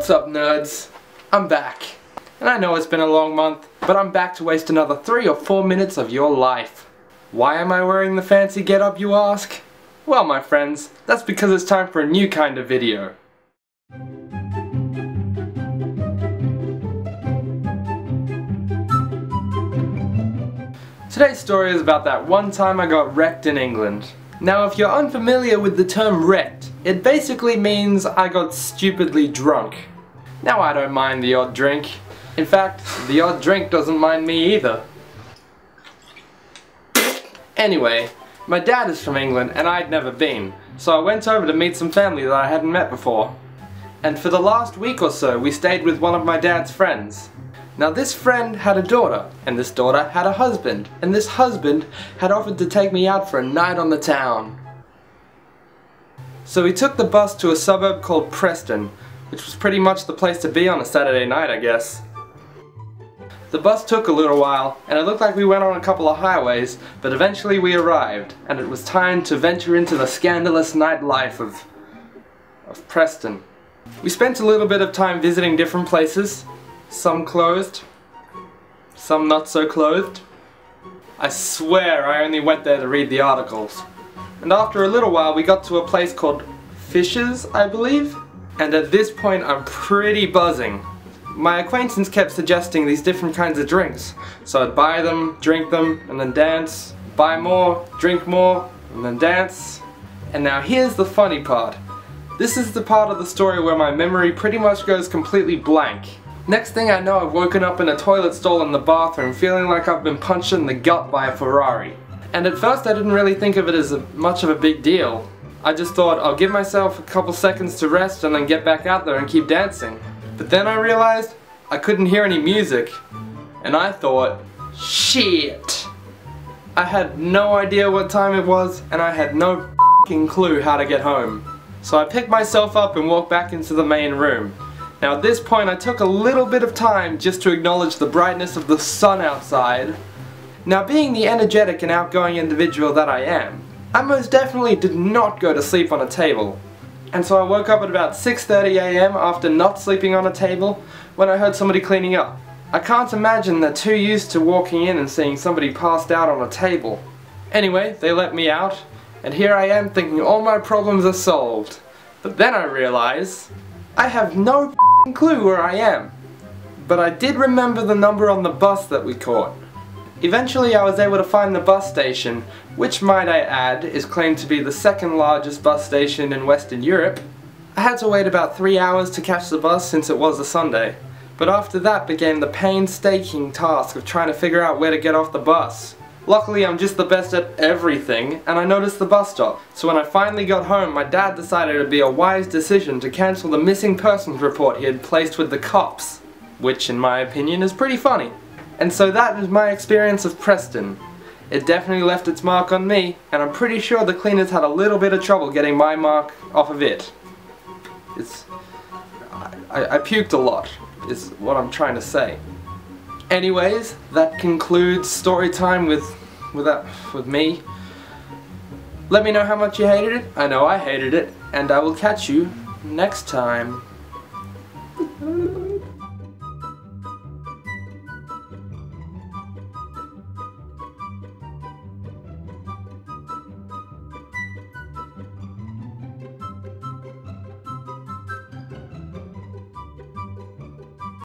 What's up, nerds? I'm back. And I know it's been a long month, but I'm back to waste another 3 or 4 minutes of your life. Why am I wearing the fancy getup, you ask? Well, my friends, that's because it's time for a new kind of video. Today's story is about that one time I got wrecked in England. Now, if you're unfamiliar with the term wrecked, it basically means I got stupidly drunk. Now, I don't mind the odd drink. In fact, the odd drink doesn't mind me either. Anyway, my dad is from England and I'd never been, so I went over to meet some family that I hadn't met before. And for the last week or so, we stayed with one of my dad's friends. Now, this friend had a daughter, and this daughter had a husband, and this husband had offered to take me out for a night on the town. So we took the bus to a suburb called Preston, which was pretty much the place to be on a Saturday night, I guess. The bus took a little while, and it looked like we went on a couple of highways, but eventually we arrived, and it was time to venture into the scandalous nightlife of Preston. We spent a little bit of time visiting different places. Some closed, some not so clothed. I swear I only went there to read the articles. And after a little while we got to a place called Fisher's, I believe. And at this point I'm pretty buzzing. My acquaintance kept suggesting these different kinds of drinks. So I'd buy them, drink them, and then dance. Buy more, drink more, and then dance. And now here's the funny part. This is the part of the story where my memory pretty much goes completely blank. Next thing I know, I've woken up in a toilet stall in the bathroom feeling like I've been punched in the gut by a Ferrari. And at first I didn't really think of it as much of a big deal. I just thought I'll give myself a couple seconds to rest and then get back out there and keep dancing. But then I realized I couldn't hear any music. And I thought, shit. I had no idea what time it was and I had no f***ing clue how to get home. So I picked myself up and walked back into the main room. Now at this point I took a little bit of time just to acknowledge the brightness of the sun outside. Now, being the energetic and outgoing individual that I am, I most definitely did not go to sleep on a table. And so I woke up at about 6:30 AM after not sleeping on a table when I heard somebody cleaning up. I can't imagine they're too used to walking in and seeing somebody passed out on a table. Anyway, they let me out, and here I am thinking all my problems are solved. But then I realize I have no clue where I am. But I did remember the number on the bus that we caught. Eventually I was able to find the bus station, which, might I add, is claimed to be the second largest bus station in Western Europe. I had to wait about 3 hours to catch the bus since it was a Sunday. But after that began the painstaking task of trying to figure out where to get off the bus. Luckily I'm just the best at everything, and I noticed the bus stop. So when I finally got home, my dad decided it would be a wise decision to cancel the missing persons report he had placed with the cops. Which, in my opinion, is pretty funny. And so that was my experience of Preston. It definitely left its mark on me, and I'm pretty sure the cleaners had a little bit of trouble getting my mark off of it. I puked a lot, is what I'm trying to say. Anyways, that concludes story time with me. Let me know how much you hated it. I know I hated it, and I will catch you next time.